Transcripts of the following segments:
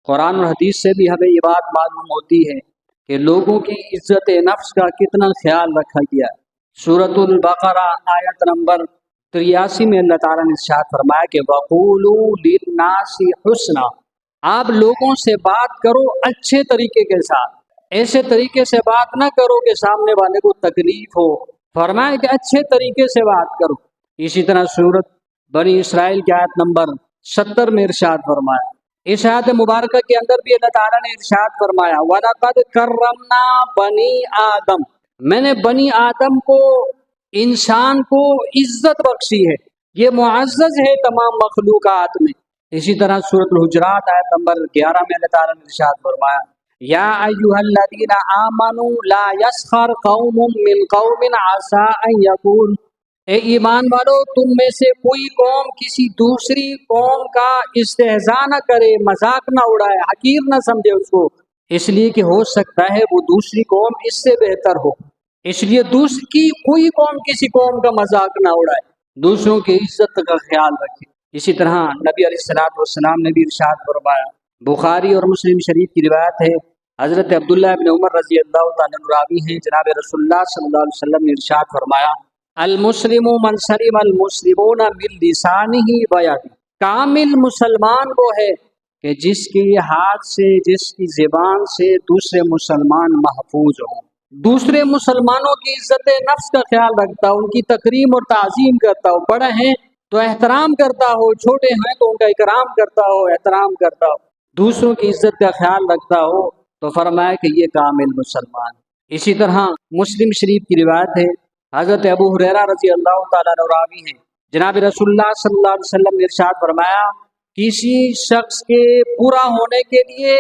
قرآن اور حدیث سے بھی ہمیں یہ بات معلوم ہوتی ہے کہ لوگوں کی عزت نفس کا کتنا خیال رکھا گیا ہے۔ سورۃ البقرہ آیت نمبر 83 میں اللہ تعالیٰ نے ارشاد فرمایا کہ وَقُولُوا لِلنَّاسِ حُسْنًا، آپ لوگوں سے بات کرو اچھے طریقے کے ساتھ، ایسے طریقے سے بات نہ کرو کہ سامنے والے کو تکلیف ہو، فرمایا کہ اچھے طریقے سے بات کرو۔ اسی طرح سورۃ بنی اسرائیل کی آیت نمبر 70 میں ارشاد فرمایا۔ اس آیت مبارکہ کے اندر بھی اللہ تعالیٰ نے ارشاد فرمایا وَلَقَدْ كَرَّمْنَا بَنِي آدم، میں نے بنی آدم کو، انسان کو عزت بخشی ہے، یہ معزز ہے تمام مخلوقات میں۔ اسی طرح سورۃ الحجرات آیت نمبر 11 میں اللہ تعالیٰ نے ارشاد فرمایا یا ایھا الذین آمنوا لا یسخر قوم من قوم عسى ان یکون، اے ایمان والو تم میں سے کوئی قوم کسی دوسری قوم کا استہزاء نہ کرے، مذاق نہ اڑائے، حقیر نہ سمجھے اس کو، اس لیے کہ ہو سکتا ہے وہ دوسری قوم اس سے بہتر ہو، اس لیے دوسری کوئی قوم کسی قوم کا مذاق نہ اڑائے، دوسروں کی عزت کا خیال رکھے۔ اسی طرح نبی علیہ الصلوۃ والسلام نے بھی ارشاد فرمایا، بخاری اور مسلم شریف کی روایت ہے، حضرت عبداللہ ابن عمر رضی اللہ تعالیٰ عنہ راوی ہیں، جناب رسول اللہ صلی اللہ علیہ وسلم نے ارشاد فرمایا المسلم من سلم المسلمون من لسانہ ویدہ، کامل مسلمان وہ ہے کہ جس کے ہاتھ سے، جس کی زبان سے دوسرے مسلمان محفوظ ہوں، دوسرے مسلمانوں کی عزت نفس کا خیال رکھتا ہو، ان کی تکریم اور تعظیم کرتا ہو، بڑے ہیں تو احترام کرتا ہو، چھوٹے ہیں تو ان کا اکرام کرتا ہو، احترام کرتا ہو، دوسروں کی عزت کا خیال رکھتا ہو، تو فرمایا کہ یہ کامل مسلمان۔ اسی طرح مسلم شریف کی روایت ہے، حضرت ابو ہریرہ رضی اللہ تعالیٰ عنہ راوی ہیں، جناب رسول اللہ صلی اللہ علیہ وسلم نے ارشاد فرمایا کسی شخص کے برا ہونے کے لیے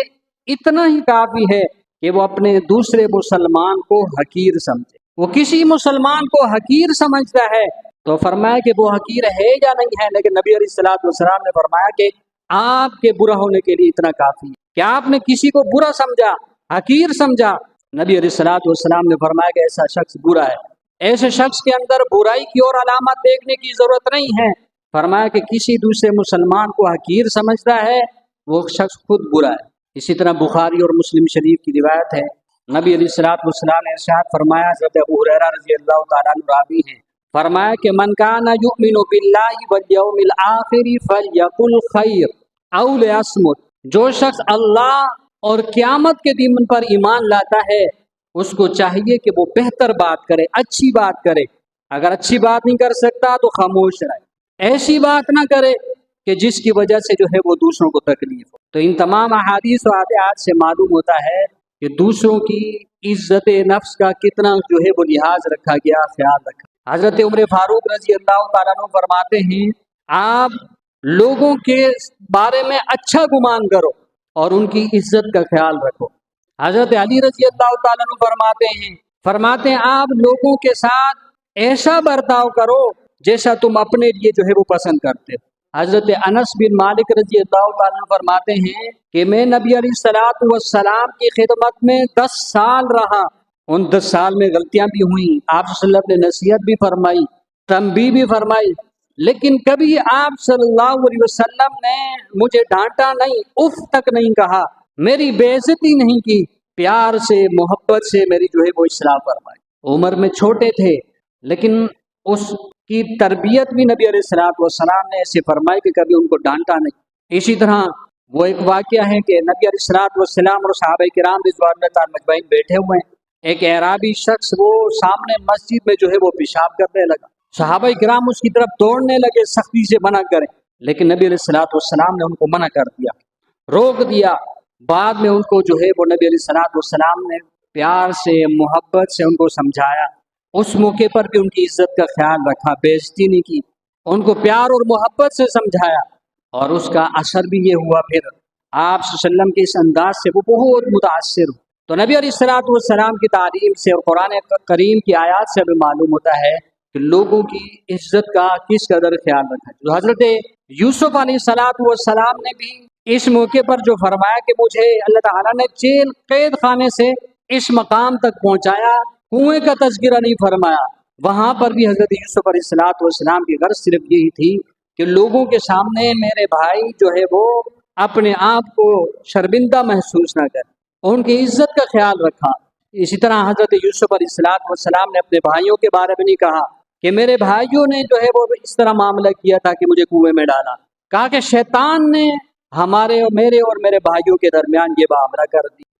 اتنا ہی کافی ہے کہ وہ اپنے دوسرے مسلمان کو حقیر سمجھے۔ وہ کسی مسلمان کو حقیر سمجھتا ہے تو فرمایا کہ وہ حقیر ہے یا نہیں ہے، لیکن نبی علیہ الصلوۃ والسلام نے فرمایا کہ آپ کے برا ہونے کے لیے اتنا کافی ہے کہ آپ نے کسی کو برا سمجھا، حقیر سمجھا، نبی علیہ الصلوۃ والسلام نے فرمایا کہ ایسا شخص برا ہے، ایسے شخص کے اندر برائی کی اور علامت دیکھنے کی ضرورت نہیں ہے۔ فرمایا کہ کسی دوسرے مسلمان کو حقیر سمجھتا ہے وہ شخص خود برا ہے۔ اسی طرح بخاری اور مسلم شریف کی روایت ہے، نبی علیہ الصلوۃ والسلام نے ارشاد فرمایا، حضرت ابو ہریرہ رضی اللہ تعالیٰ عنہ راوی ہیں، فرمایا کہ من کان یؤمن باللہ والیوم الآخر فلیقل خیر او لیصمت، جو شخص اللہ اور قیامت کے دن پر ایمان لاتا ہے اس کو چاہیے کہ وہ بہتر بات کرے، اچھی بات کرے، اگر اچھی بات نہیں کر سکتا تو خاموش رہے، ایسی بات نہ کرے کہ جس کی وجہ سے جو ہے وہ دوسروں کو تکلیف ہو۔ تو ان تمام احادیث و آیات سے معلوم ہوتا ہے کہ دوسروں کی عزت نفس کا کتنا جو ہے وہ لحاظ رکھا گیا، خیال رکھا۔ حضرت عمر فاروق رضی اللہ تعالیٰ عنہ فرماتے ہیں آپ لوگوں کے بارے میں اچھا گمان کرو اور ان کی عزت کا خیال رکھو۔ حضرت علی رضی اللہ تعالیٰ عنہ فرماتے ہیں آپ لوگوں کے ساتھ ایسا برتاؤ کرو جیسا تم اپنے لیے جو ہے وہ پسند کرتے ہو۔ حضرت انس بن مالک رضی اللہ تعالیٰ عنہ فرماتے ہیں کہ میں نبی علیہ الصلوۃ والسلام کی خدمت میں 10 سال رہا، ان 10 سال میں غلطیاں بھی ہوئیں، آپ صلی اللہ علیہ وسلم نے نصیحت بھی فرمائی، تنبیہ بھی فرمائی، لیکن کبھی آپ صلی اللہ علیہ وسلم نے مجھے ڈانٹا نہیں، اف تک نہیں کہا، میری بے عزتی نہیں کی، پیار سے، محبت سے میری جو ہے وہ اصلاح فرمائی۔ عمر میں چھوٹے تھے لیکن اس کی تربیت بھی نبی علیہ الصلوۃ والسلام نے ایسے فرمائی کہ کبھی ان کو ڈانٹا نہیں۔ اسی طرح وہ ایک واقعہ ہے کہ نبی علیہ الصلوۃ والسلام اور صحابہ کرام رضوان اللہ تعالیٰ مجمعین بیٹھے ہوئے ہیں، ایک اعرابی شخص وہ سامنے مسجد میں جو ہے وہ پیشاب کرنے لگا، صحابہ کرام اس کی طرف دوڑنے لگے سختی سے منع کریں، لیکن نبی علیہ الصلوۃ والسلام نے ان کو منع کر دیا، روک دیا۔ بعد میں ان کو جو ہے وہ نبی علیہ الصلوۃ والسلام نے پیار سے، محبت سے ان کو سمجھایا، اس موقع پر بھی ان کی عزت کا خیال رکھا، بے عزتی نہیں کی، ان کو پیار اور محبت سے سمجھایا، اور اس کا اثر بھی یہ ہوا پھر آپ صلی اللہ علیہ وسلم کے اس انداز سے وہ بہت متاثر ہو۔ تو نبی علیہ الصلوۃ والسلام کی تعلیم سے اور قرآن کریم کی آیات سے ہمیں معلوم ہوتا ہے کہ لوگوں کی عزت کا کس قدر خیال رکھا ہے۔ جو حضرت یوسف علیہ الصلوۃ والسلام نے بھی اس موقع پر جو فرمایا کہ مجھے اللہ تعالیٰ نے جیل قید خانے سے اس مقام تک پہنچایا، کنویں کا تذکرہ نہیں فرمایا، وہاں پر بھی حضرت یوسف علیہ الصلوۃ والسلام کی غرض صرف یہی تھی کہ لوگوں کے سامنے میرے بھائی جو ہے وہ اپنے آپ کو شرمندہ محسوس نہ کریں، ان کی عزت کا خیال رکھا۔ اسی طرح حضرت یوسف علیہ السلام نے اپنے بھائیوں کے بارے میں نہیں کہا کہ میرے بھائیوں نے جو ہے وہ اس طرح معاملہ کیا تھا کہ مجھے کنویں میں ڈالا، کہا کہ شیطان نے ہمارے اور میرے بھائیوں کے درمیان یہ معاملہ کر دیا۔